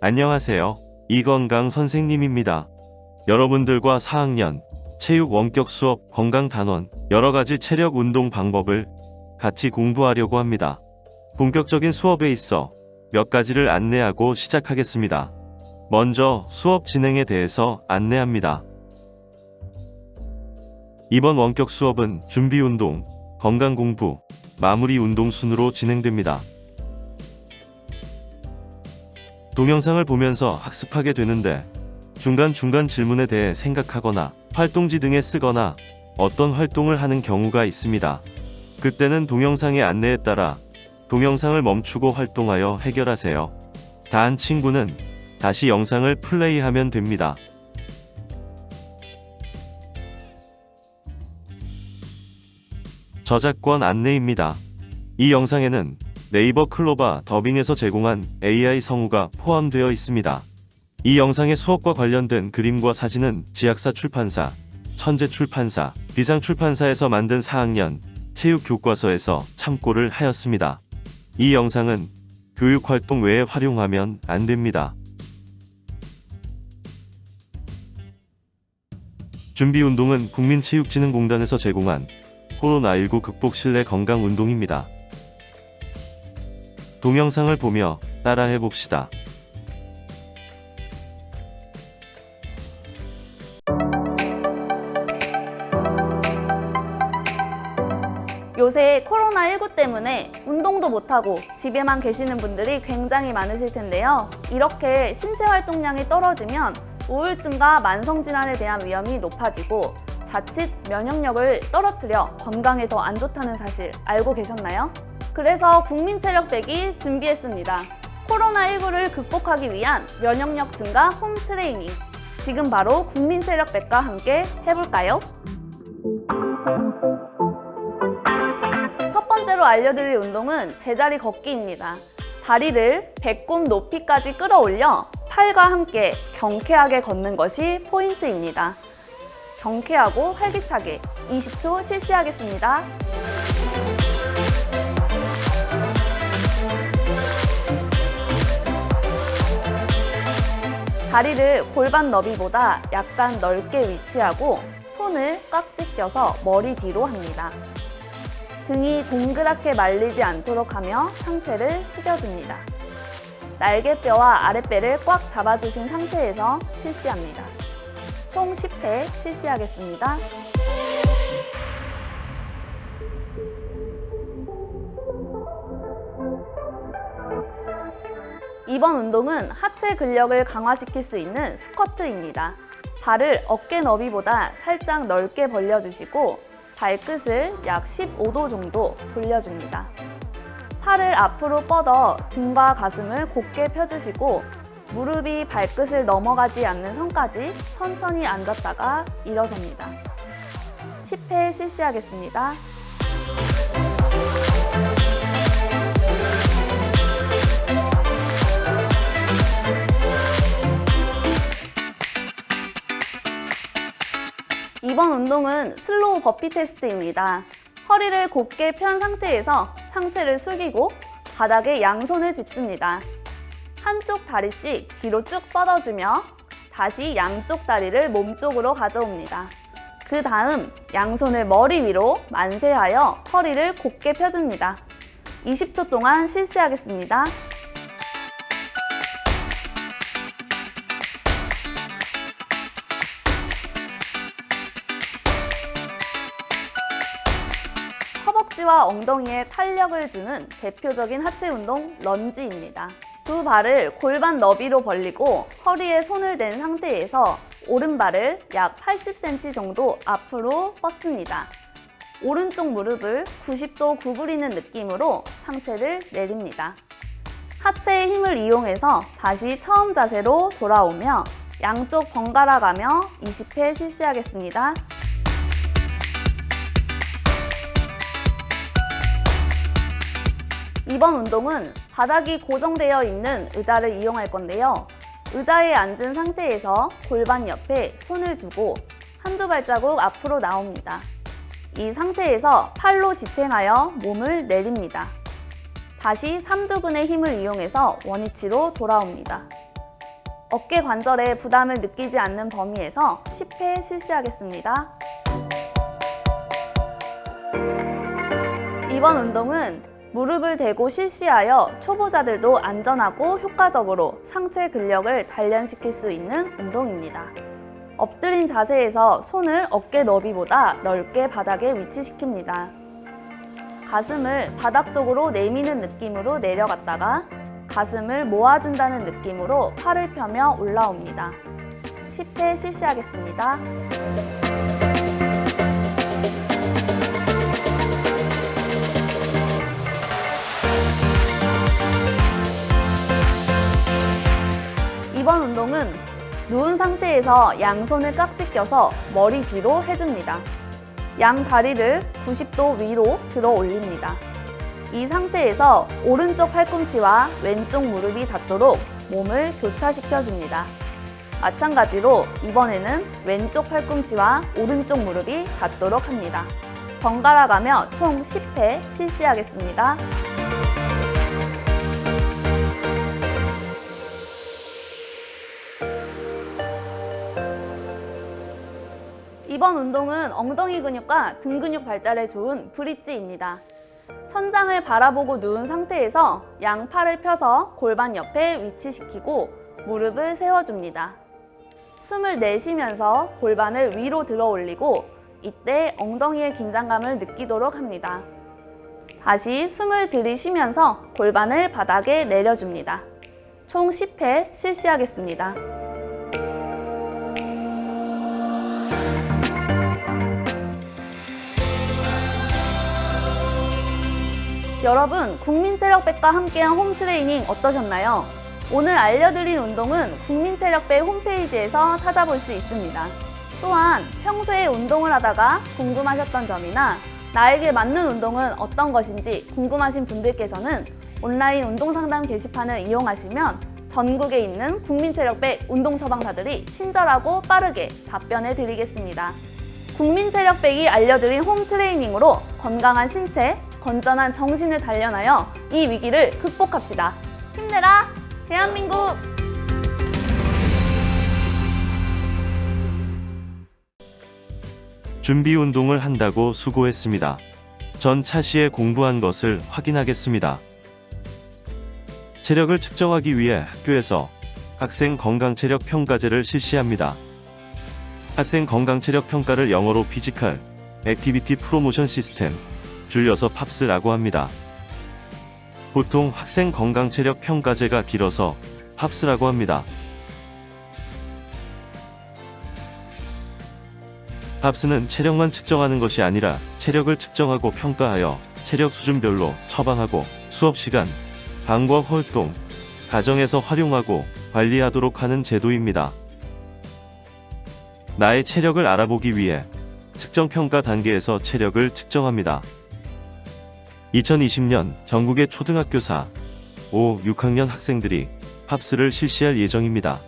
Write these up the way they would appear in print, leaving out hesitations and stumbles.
안녕하세요. 이건강 선생님입니다. 여러분들과 4학년 체육 원격 수업 건강 단원 여러 가지 체력 운동 방법을 같이 공부하려고 합니다. 본격적인 수업에 있어 몇 가지를 안내하고 시작하겠습니다. 먼저 수업 진행에 대해서 안내합니다. 이번 원격 수업은 준비 운동, 건강 공부, 마무리 운동 순으로 진행됩니다. 동영상을 보면서 학습하게 되는데 중간중간 질문에 대해 생각하거나 활동지 등에 쓰거나 어떤 활동을 하는 경우가 있습니다. 그때는 동영상의 안내에 따라 동영상을 멈추고 활동하여 해결하세요. 다 한 친구는 다시 영상을 플레이하면 됩니다. 저작권 안내입니다. 이 영상에는 네이버 클로바 더빙에서 제공한 AI 성우가 포함되어 있습니다. 이 영상의 수업과 관련된 그림과 사진은 지학사 출판사, 천재출판사, 비상출판사에서 만든 4학년 체육교과서에서 참고를 하였습니다. 이 영상은 교육활동 외에 활용하면 안 됩니다. 준비운동은 국민체육진흥공단에서 제공한 코로나19 극복 실내 건강 운동입니다. 동영상을 보며 따라해 봅시다. 요새 코로나19 때문에 운동도 못하고 집에만 계시는 분들이 굉장히 많으실 텐데요. 이렇게 신체 활동량이 떨어지면 우울증과 만성질환에 대한 위험이 높아지고 자칫 면역력을 떨어뜨려 건강에 더 안 좋다는 사실 알고 계셨나요? 그래서 국민체력백이 준비했습니다. 코로나19를 극복하기 위한 면역력 증가 홈 트레이닝. 지금 바로 국민체력백과 함께 해볼까요? 첫 번째로 알려드릴 운동은 제자리 걷기입니다. 다리를 배꼽 높이까지 끌어올려 팔과 함께 경쾌하게 걷는 것이 포인트입니다. 경쾌하고 활기차게 20초 실시하겠습니다. 다리를 골반 너비보다 약간 넓게 위치하고 손을 깍지 껴서 머리 뒤로 합니다. 등이 동그랗게 말리지 않도록 하며 상체를 숙여줍니다. 날개뼈와 아랫배를 꽉 잡아주신 상태에서 실시합니다. 총 10회 실시하겠습니다. 이번 운동은 하체 근력을 강화시킬 수 있는 스쿼트입니다. 발을 어깨 너비보다 살짝 넓게 벌려주시고 발끝을 약 15도 정도 돌려줍니다. 팔을 앞으로 뻗어 등과 가슴을 곧게 펴주시고 무릎이 발끝을 넘어가지 않는 선까지 천천히 앉았다가 일어섭니다. 10회 실시하겠습니다. 이번 운동은 슬로우 버피 테스트입니다. 허리를 곧게 편 상태에서 상체를 숙이고 바닥에 양손을 짚습니다. 한쪽 다리씩 뒤로 쭉 뻗어주며 다시 양쪽 다리를 몸쪽으로 가져옵니다. 그 다음 양손을 머리 위로 만세하여 허리를 곧게 펴줍니다. 20초 동안 실시하겠습니다. 허벅지와 엉덩이에 탄력을 주는 대표적인 하체 운동 런지입니다. 두 발을 골반 너비로 벌리고 허리에 손을 댄 상태에서 오른발을 약 80cm 정도 앞으로 뻗습니다. 오른쪽 무릎을 90도 구부리는 느낌으로 상체를 내립니다. 하체의 힘을 이용해서 다시 처음 자세로 돌아오며 양쪽 번갈아 가며 20회 실시하겠습니다. 이번 운동은 바닥이 고정되어 있는 의자를 이용할 건데요. 의자에 앉은 상태에서 골반 옆에 손을 두고 한두 발자국 앞으로 나옵니다. 이 상태에서 팔로 지탱하여 몸을 내립니다. 다시 삼두근의 힘을 이용해서 원위치로 돌아옵니다. 어깨 관절에 부담을 느끼지 않는 범위에서 10회 실시하겠습니다. 이번 운동은 무릎을 대고 실시하여 초보자들도 안전하고 효과적으로 상체 근력을 단련시킬 수 있는 운동입니다. 엎드린 자세에서 손을 어깨 너비보다 넓게 바닥에 위치시킵니다. 가슴을 바닥 쪽으로 내미는 느낌으로 내려갔다가 가슴을 모아준다는 느낌으로 팔을 펴며 올라옵니다. 10회 실시하겠습니다. 이번 운동은 누운 상태에서 양손을 깍지 껴서 머리 뒤로 해줍니다. 양 다리를 90도 위로 들어 올립니다. 이 상태에서 오른쪽 팔꿈치와 왼쪽 무릎이 닿도록 몸을 교차시켜줍니다. 마찬가지로 이번에는 왼쪽 팔꿈치와 오른쪽 무릎이 닿도록 합니다. 번갈아 가며 총 10회 실시하겠습니다. 이번 운동은 엉덩이 근육과 등 근육 발달에 좋은 브릿지입니다. 천장을 바라보고 누운 상태에서 양팔을 펴서 골반 옆에 위치시키고 무릎을 세워줍니다. 숨을 내쉬면서 골반을 위로 들어 올리고 이때 엉덩이의 긴장감을 느끼도록 합니다. 다시 숨을 들이쉬면서 골반을 바닥에 내려줍니다. 총 10회 실시하겠습니다. 여러분, 국민체력백과 함께한 홈트레이닝 어떠셨나요? 오늘 알려드린 운동은 국민체력백 홈페이지에서 찾아볼 수 있습니다. 또한 평소에 운동을 하다가 궁금하셨던 점이나 나에게 맞는 운동은 어떤 것인지 궁금하신 분들께서는 온라인 운동상담 게시판을 이용하시면 전국에 있는 국민체력백 운동처방사들이 친절하고 빠르게 답변해 드리겠습니다. 국민체력백이 알려드린 홈트레이닝으로 건강한 신체, 건전한 정신을 단련하여 이 위기를 극복합시다. 힘내라, 대한민국! 준비 운동을 한다고 수고했습니다. 전 차시에 공부한 것을 확인하겠습니다. 체력을 측정하기 위해 학교에서 학생 건강체력 평가제를 실시합니다. 학생 건강체력 평가를 영어로 피지컬 액티비티 프로모션 시스템, 줄여서 팝스라고 합니다. 보통 학생 건강체력 평가제가 길어서 팝스라고 합니다. 팝스는 체력만 측정하는 것이 아니라 체력을 측정하고 평가하여 체력 수준별로 처방하고 수업시간, 방과후 활동, 가정에서 활용하고 관리하도록 하는 제도입니다. 나의 체력을 알아보기 위해 측정평가 단계에서 체력을 측정합니다. 2020년 전국의 초등학교 4, 5, 6학년 학생들이 팝스를 실시할 예정입니다.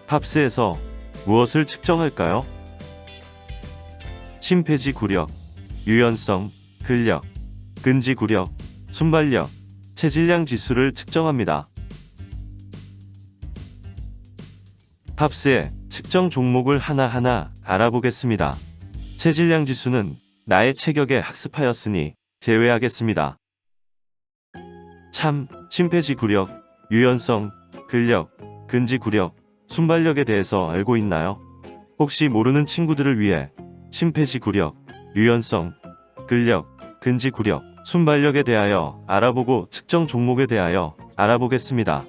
팝스에서 무엇을 측정할까요? 심폐지 구력, 유연성, 근력, 근지 구력, 순발력, 체질량 지수를 측정합니다. 팝스의 측정 종목을 하나하나 알아보겠습니다. 체질량 지수는 나의 체격에 학습하였으니 제외하겠습니다. 참, 심폐지 구력, 유연성, 근력, 근지 구력, 순발력에 대해서 알고 있나요? 혹시 모르는 친구들을 위해 심폐지 구력, 유연성, 근력, 근지 구력, 순발력에 대하여 알아보고 측정 종목에 대하여 알아보겠습니다.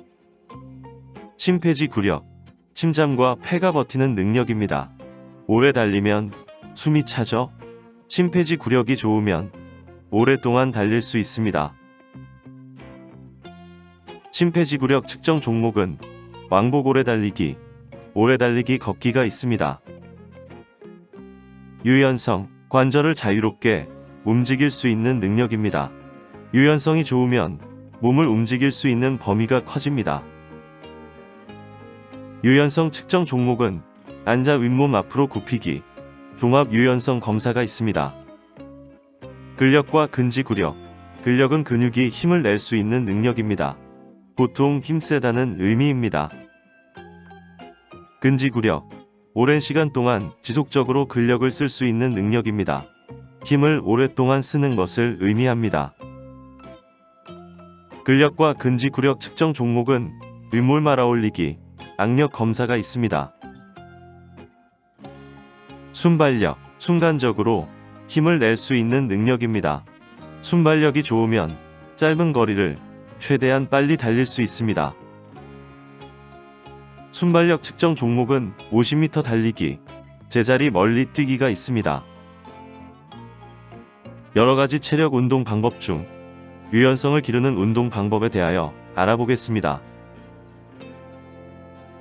심폐지 구력, 심장과 폐가 버티는 능력입니다. 오래 달리면 숨이 차죠? 심폐지 구력이 좋으면 오랫동안 달릴 수 있습니다. 심폐지 구력 측정 종목은 왕복 오래 달리기, 걷기가 있습니다. 유연성, 관절을 자유롭게 움직일 수 있는 능력입니다. 유연성이 좋으면 몸을 움직일 수 있는 범위가 커집니다. 유연성 측정 종목은 앉아 윗몸 앞으로 굽히기, 종합 유연성 검사가 있습니다. 근력과 근지 구력, 근력은 근육이 힘을 낼 수 있는 능력입니다. 보통 힘세다는 의미입니다. 근지구력, 오랜 시간 동안 지속적으로 근력을 쓸 수 있는 능력입니다. 힘을 오랫동안 쓰는 것을 의미합니다. 근력과 근지구력 측정 종목은 윗몰 말아올리기, 악력 검사가 있습니다. 순발력, 순간적으로 힘을 낼 수 있는 능력입니다. 순발력이 좋으면 짧은 거리를 최대한 빨리 달릴 수 있습니다. 순발력 측정 종목은 50m 달리기, 제자리 멀리 뛰기가 있습니다. 여러가지 체력 운동 방법 중 유연성을 기르는 운동 방법에 대하여 알아보겠습니다.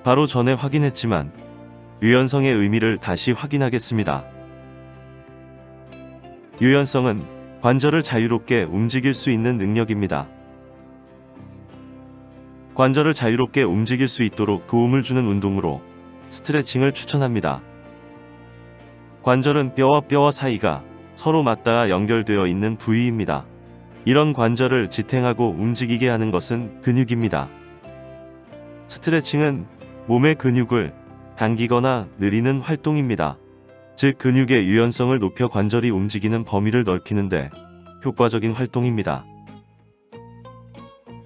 바로 전에 확인했지만 유연성의 의미를 다시 확인하겠습니다. 유연성은 관절을 자유롭게 움직일 수 있는 능력입니다. 관절을 자유롭게 움직일 수 있도록 도움을 주는 운동으로 스트레칭을 추천합니다. 관절은 뼈와 뼈와 사이가 서로 맞닿아 연결되어 있는 부위입니다. 이런 관절을 지탱하고 움직이게 하는 것은 근육입니다. 스트레칭은 몸의 근육을 당기거나 느리는 활동입니다. 즉 근육의 유연성을 높여 관절이 움직이는 범위를 넓히는데 효과적인 활동입니다.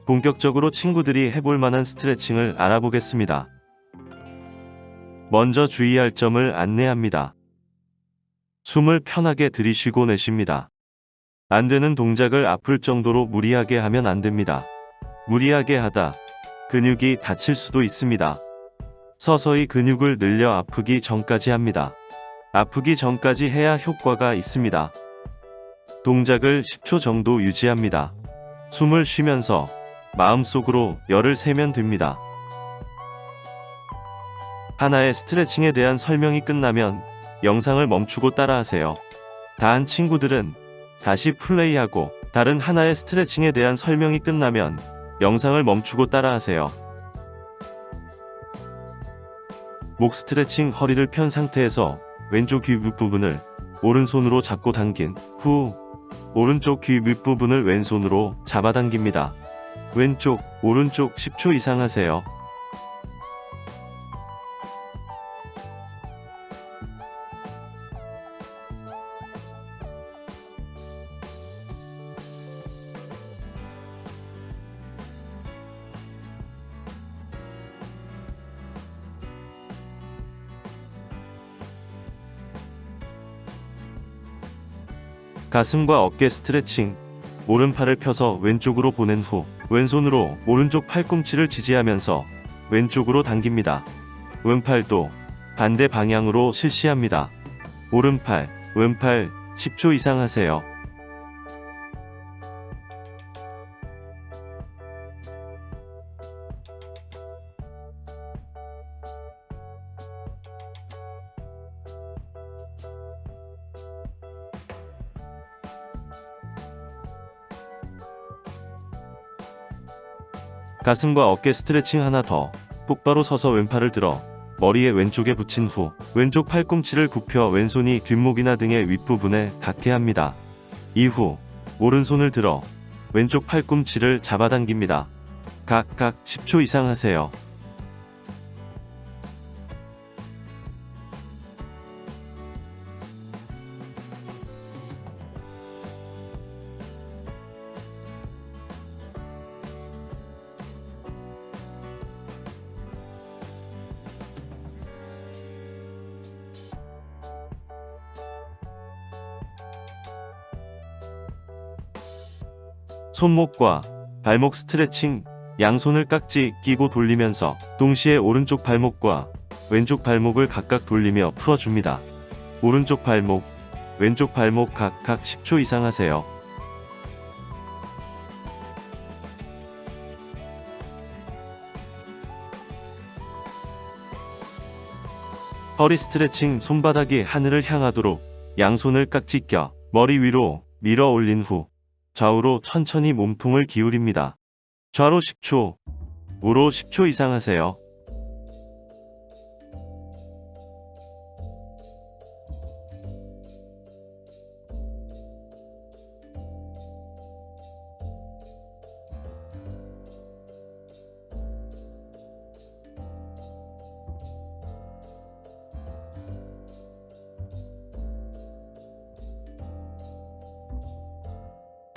본격적으로 친구들이 해볼 만한 스트레칭을 알아보겠습니다. 먼저 주의할 점을 안내합니다. 숨을 편하게 들이쉬고 내쉽니다. 안 되는 동작을 아플 정도로 무리하게 하면 안 됩니다. 무리하게 하다 근육이 다칠 수도 있습니다. 서서히 근육을 늘려 아프기 전까지 합니다. 아프기 전까지 해야 효과가 있습니다. 동작을 10초 정도 유지합니다. 숨을 쉬면서 마음속으로 열을 세면 됩니다. 하나의 스트레칭에 대한 설명이 끝나면 영상을 멈추고 따라하세요. 다 한 친구들은 다시 플레이하고 다른 하나의 스트레칭에 대한 설명이 끝나면 영상을 멈추고 따라하세요. 목 스트레칭, 허리를 편 상태에서 왼쪽 귀 윗부분을 오른손으로 잡고 당긴 후 오른쪽 귀 윗부분을 왼손으로 잡아당깁니다. 왼쪽, 오른쪽 10초 이상 하세요. 가슴과 어깨 스트레칭, 오른팔을 펴서 왼쪽으로 보낸 후 왼손으로 오른쪽 팔꿈치를 지지하면서 왼쪽으로 당깁니다. 왼팔도 반대 방향으로 실시합니다. 오른팔, 왼팔 10초 이상 하세요. 가슴과 어깨 스트레칭 하나 더. 똑바로 서서 왼팔을 들어 머리의 왼쪽에 붙인 후 왼쪽 팔꿈치를 굽혀 왼손이 뒷목이나 등의 윗부분에 닿게 합니다. 이후 오른손을 들어 왼쪽 팔꿈치를 잡아당깁니다. 각각 10초 이상 하세요. 손목과 발목 스트레칭, 양손을 깍지 끼고 돌리면서 동시에 오른쪽 발목과 왼쪽 발목을 각각 돌리며 풀어줍니다. 오른쪽 발목, 왼쪽 발목 각각 10초 이상 하세요. 허리 스트레칭, 손바닥이 하늘을 향하도록 양손을 깍지 껴 머리 위로 밀어 올린 후 좌우로 천천히 몸통을 기울입니다. 좌로 10초, 우로 10초 이상 하세요.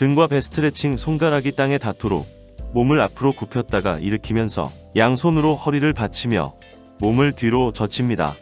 등과 배 스트레칭. 손가락이 땅에 닿도록 몸을 앞으로 굽혔다가 일으키면서 양손으로 허리를 받치며 몸을 뒤로 젖힙니다.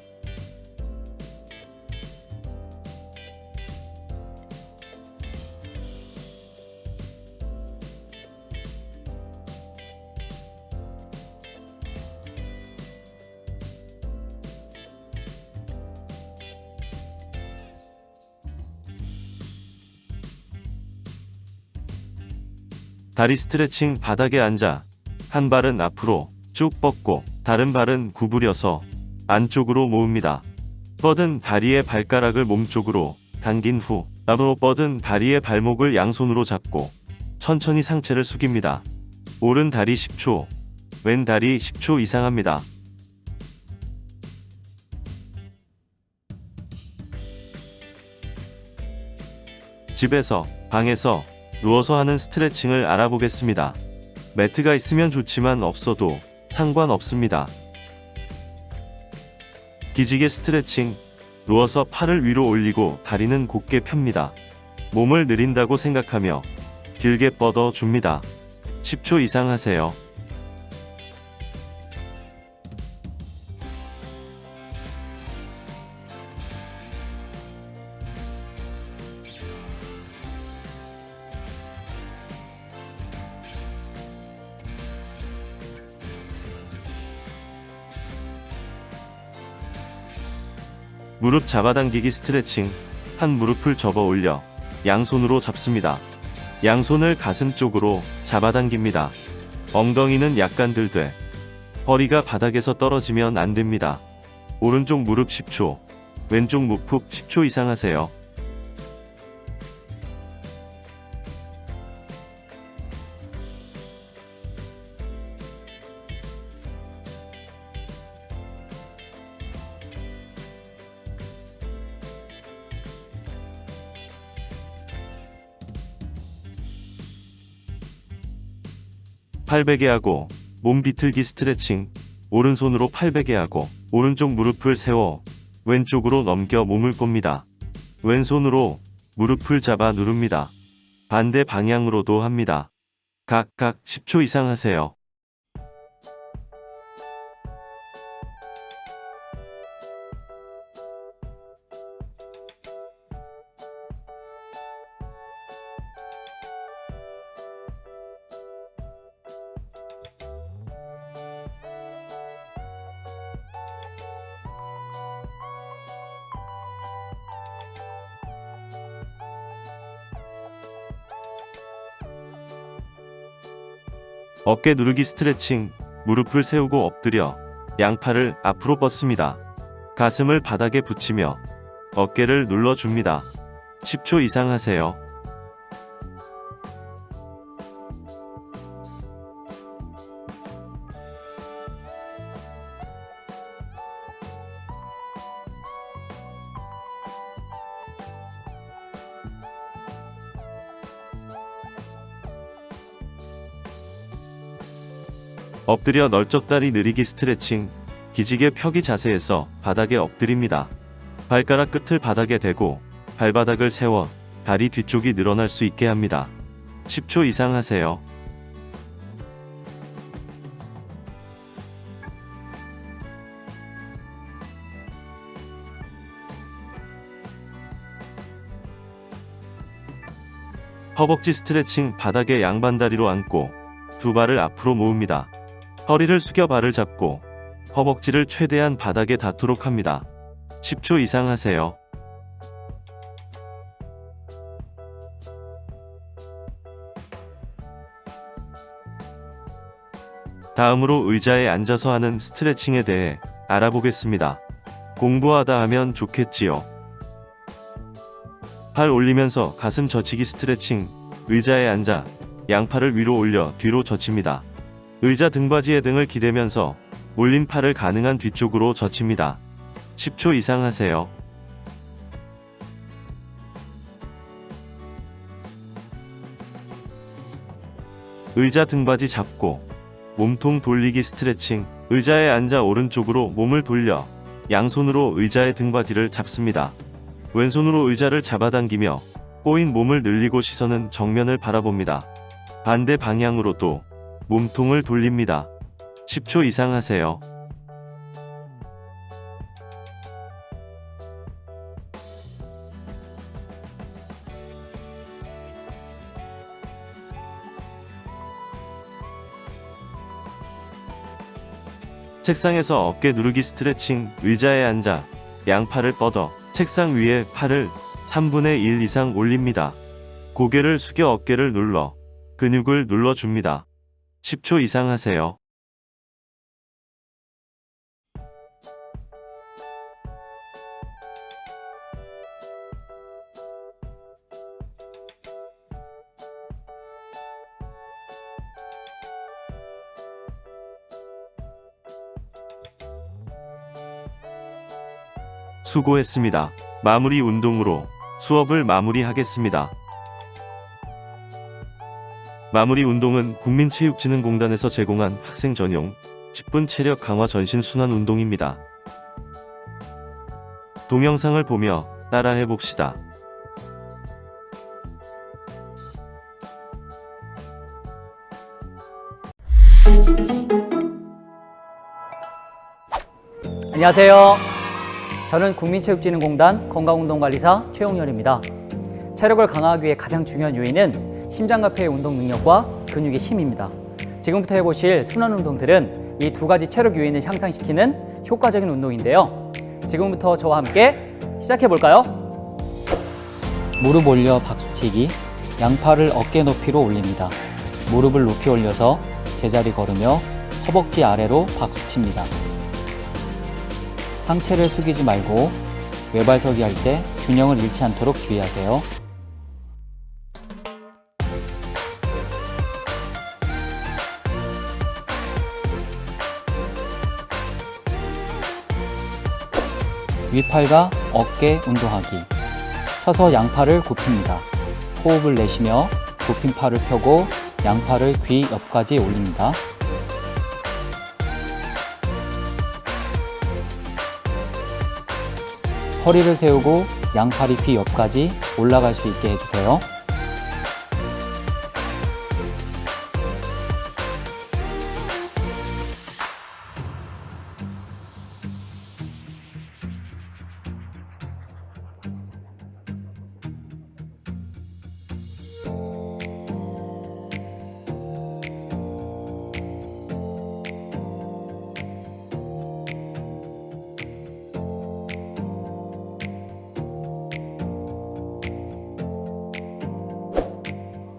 다리 스트레칭. 바닥에 앉아 한 발은 앞으로 쭉 뻗고 다른 발은 구부려서 안쪽으로 모읍니다. 뻗은 다리의 발가락을 몸쪽으로 당긴 후 앞으로 뻗은 다리의 발목을 양손으로 잡고 천천히 상체를 숙입니다. 오른 다리 10초, 왼 다리 10초 이상 합니다. 집에서, 방에서 누워서 하는 스트레칭을 알아보겠습니다. 매트가 있으면 좋지만 없어도 상관없습니다. 기지개 스트레칭. 누워서 팔을 위로 올리고 다리는 곧게 펴니다. 몸을 느린다고 생각하며 길게 뻗어 줍니다. 10초 이상 하세요. 무릎 잡아당기기 스트레칭. 한 무릎을 접어 올려 양손으로 잡습니다. 양손을 가슴 쪽으로 잡아당깁니다. 엉덩이는 약간 들되 허리가 바닥에서 떨어지면 안 됩니다. 오른쪽 무릎 10초, 왼쪽 무릎 10초 이상 하세요. 팔베개 하고 몸 비틀기 스트레칭. 오른손으로 팔베개 하고 오른쪽 무릎을 세워 왼쪽으로 넘겨 몸을 꼽니다. 왼손으로 무릎을 잡아 누릅니다. 반대 방향으로도 합니다. 각각 10초 이상 하세요. 어깨 누르기 스트레칭. 무릎을 세우고 엎드려 양팔을 앞으로 뻗습니다. 가슴을 바닥에 붙이며 어깨를 눌러줍니다. 10초 이상 하세요. 엎드려 널쩍다리 느리기 스트레칭. 기지개 펴기 자세에서 바닥에 엎드립니다. 발가락 끝을 바닥에 대고 발바닥을 세워 다리 뒤쪽이 늘어날 수 있게 합니다. 10초 이상 하세요. 허벅지 스트레칭. 바닥에 양반다리로 앉고 두 발을 앞으로 모읍니다. 허리를 숙여 발을 잡고 허벅지를 최대한 바닥에 닿도록 합니다. 10초 이상 하세요. 다음으로 의자에 앉아서 하는 스트레칭에 대해 알아보겠습니다. 공부하다 하면 좋겠지요. 팔 올리면서 가슴 젖히기 스트레칭. 의자에 앉아 양팔을 위로 올려 뒤로 젖힙니다. 의자 등받이에 등을 기대면서 올린 팔을 가능한 뒤쪽으로 젖힙니다. 10초 이상 하세요. 의자 등받이 잡고 몸통 돌리기 스트레칭. 의자에 앉아 오른쪽으로 몸을 돌려 양손으로 의자의 등받이를 잡습니다. 왼손으로 의자를 잡아당기며 꼬인 몸을 늘리고 시선은 정면을 바라봅니다. 반대 방향으로도 몸통을 돌립니다. 10초 이상 하세요. 책상에서 어깨 누르기 스트레칭, 의자에 앉아 양팔을 뻗어 책상 위에 팔을 3분의 1 이상 올립니다. 고개를 숙여 어깨를 눌러 근육을 눌러줍니다. 10초 이상 하세요. 수고했습니다. 마무리 운동으로 수업을 마무리하겠습니다. 마무리 운동은 국민체육진흥공단에서 제공한 학생 전용 10분 체력 강화 전신 순환 운동입니다. 동영상을 보며 따라해 봅시다. 안녕하세요. 저는 국민체육진흥공단 건강운동관리사 최용렬입니다. 체력을 강화하기 위해 가장 중요한 요인은 심장과 폐의 운동 능력과 근육의 힘입니다. 지금부터 해보실 순환 운동들은 이 두 가지 체력 요인을 향상시키는 효과적인 운동인데요. 지금부터 저와 함께 시작해 볼까요? 무릎 올려 박수치기, 양팔을 어깨 높이로 올립니다. 무릎을 높이 올려서 제자리 걸으며 허벅지 아래로 박수칩니다. 상체를 숙이지 말고 외발서기 할 때 균형을 잃지 않도록 주의하세요. 위팔과 어깨 운동하기. 서서 양팔을 굽힙니다. 호흡을 내쉬며 굽힌 팔을 펴고 양팔을 귀 옆까지 올립니다. 허리를 세우고 양팔이 귀 옆까지 올라갈 수 있게 해주세요.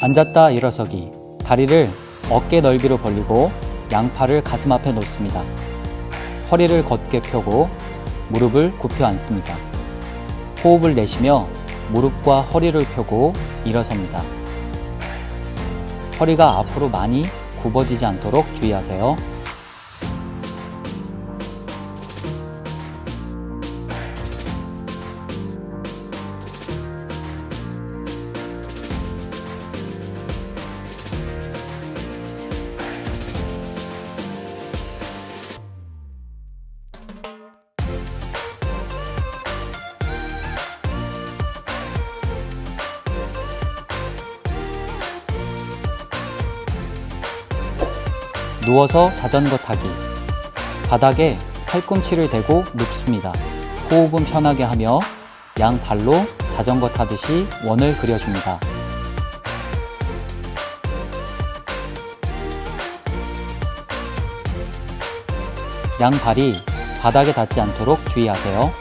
앉았다 일어서기. 다리를 어깨 넓이로 벌리고 양팔을 가슴 앞에 놓습니다. 허리를 곧게 펴고 무릎을 굽혀 앉습니다. 호흡을 내쉬며 무릎과 허리를 펴고 일어섭니다. 허리가 앞으로 많이 굽어지지 않도록 주의하세요. 누워서 자전거 타기. 바닥에 팔꿈치를 대고 눕습니다. 호흡은 편하게 하며 양 발로 자전거 타듯이 원을 그려줍니다. 양 발이 바닥에 닿지 않도록 주의하세요.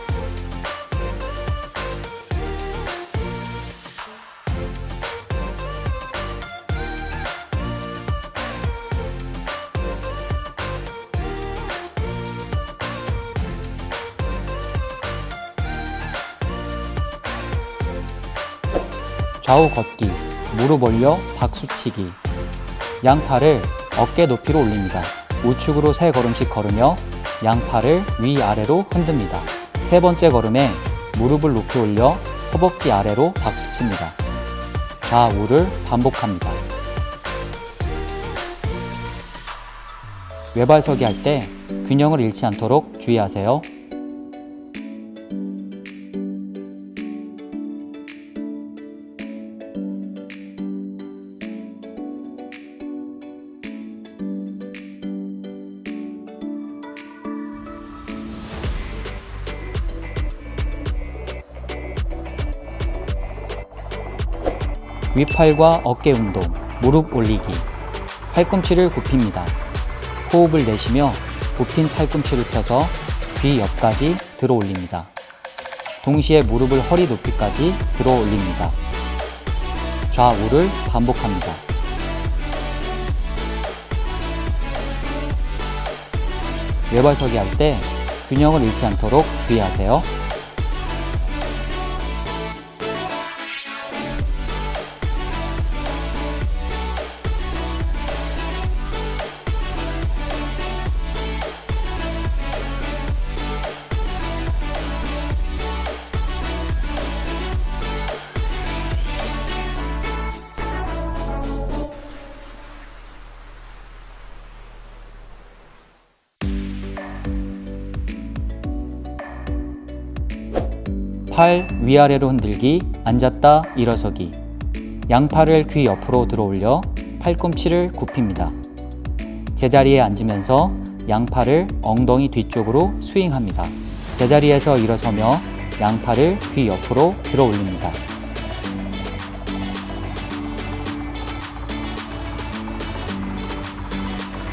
좌우 걷기, 무릎 올려 박수치기. 양팔을 어깨 높이로 올립니다. 우측으로 3걸음씩 걸으며 양팔을 위아래로 흔듭니다. 3번째 걸음에 무릎을 높이 올려 허벅지 아래로 박수칩니다. 좌우를 반복합니다. 외발서기 할 때 균형을 잃지 않도록 주의하세요. 윗팔과 어깨 운동, 무릎 올리기. 팔꿈치를 굽힙니다. 호흡을 내쉬며 굽힌 팔꿈치를 펴서 귀 옆까지 들어 올립니다. 동시에 무릎을 허리 높이까지 들어 올립니다. 좌우를 반복합니다. 외발서기 할 때 균형을 잃지 않도록 주의하세요. 팔 위아래로 흔들기, 앉았다 일어서기. 양팔을 귀 옆으로 들어 올려 팔꿈치를 굽힙니다. 제자리에 앉으면서 양팔을 엉덩이 뒤쪽으로 스윙합니다. 제자리에서 일어서며 양팔을 귀 옆으로 들어 올립니다.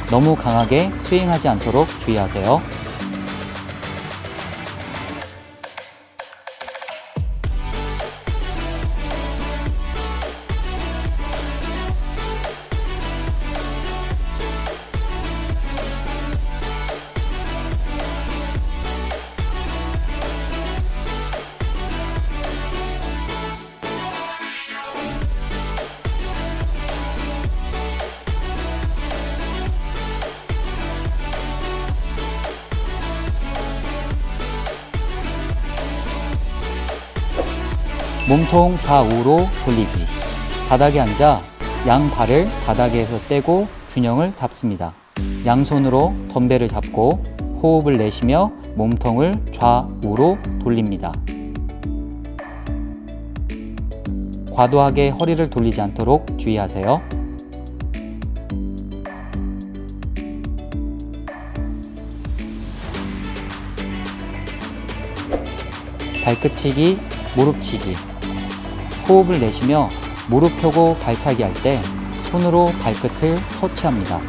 너무 강하게 스윙하지 않도록 주의하세요. 몸통 좌우로 돌리기. 바닥에 앉아 양발을 바닥에서 떼고 균형을 잡습니다. 양손으로 덤벨을 잡고 호흡을 내쉬며 몸통을 좌우로 돌립니다. 과도하게 허리를 돌리지 않도록 주의하세요. 발끝치기, 무릎치기. 호흡을 내쉬며 무릎 펴고 발차기 할 때 손으로 발끝을 터치합니다.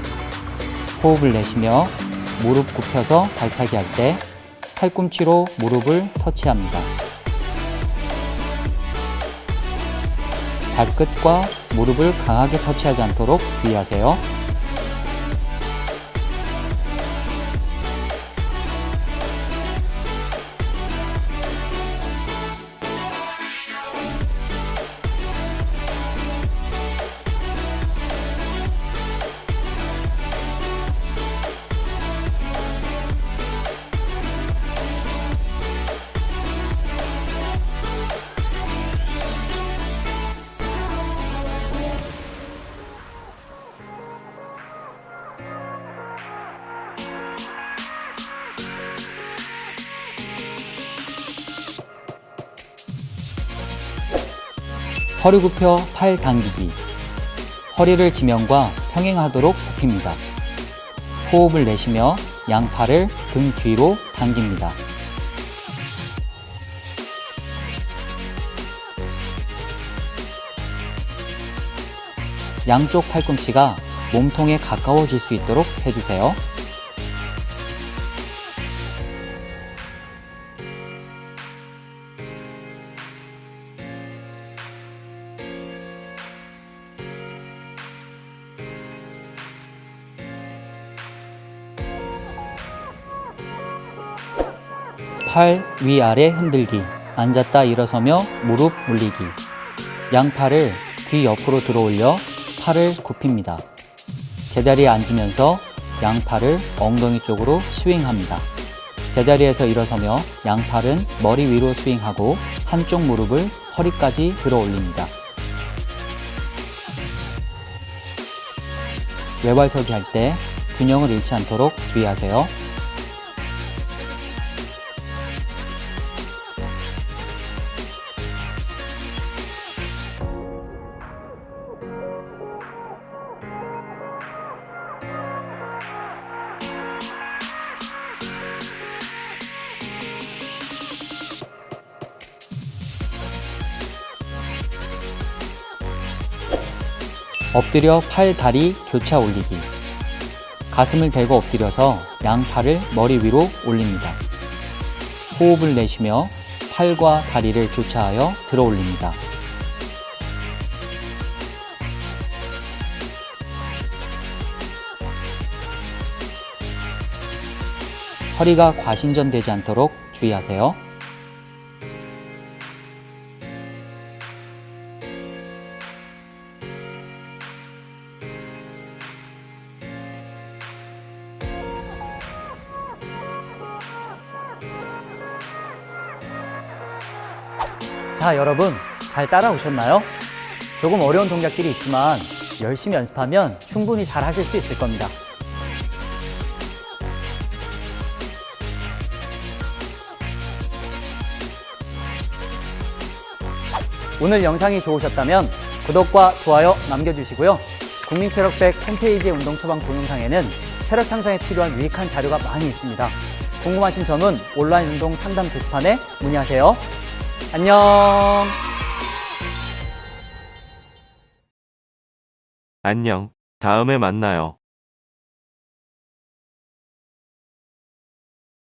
호흡을 내쉬며 무릎 굽혀서 발차기 할 때 팔꿈치로 무릎을 터치합니다. 발끝과 무릎을 강하게 터치하지 않도록 주의하세요. 허리 굽혀 팔 당기기. 허리를 지면과 평행하도록 굽힙니다. 호흡을 내쉬며 양팔을 등 뒤로 당깁니다. 양쪽 팔꿈치가 몸통에 가까워질 수 있도록 해주세요. 팔 위아래 흔들기. 앉았다 일어서며 무릎 올리기. 양팔을 귀 옆으로 들어 올려 팔을 굽힙니다. 제자리에 앉으면서 양팔을 엉덩이 쪽으로 스윙합니다. 제자리에서 일어서며 양팔은 머리 위로 스윙하고 한쪽 무릎을 허리까지 들어 올립니다. 외발서기 할 때 균형을 잃지 않도록 주의하세요. 엎드려 팔, 다리 교차 올리기. 가슴을 대고 엎드려서 양팔을 머리 위로 올립니다. 호흡을 내쉬며 팔과 다리를 교차하여 들어 올립니다. 허리가 과신전되지 않도록 주의하세요. 자, 여러분 잘 따라오셨나요? 조금 어려운 동작들이 있지만 열심히 연습하면 충분히 잘 하실 수 있을 겁니다. 오늘 영상이 좋으셨다면 구독과 좋아요 남겨주시고요. 국민체력백 홈페이지 운동 처방 동영상에는 체력 향상에 필요한 유익한 자료가 많이 있습니다. 궁금하신 점은 온라인 운동 상담 게시판에 문의하세요. 안녕. 안녕. 다음에 만나요.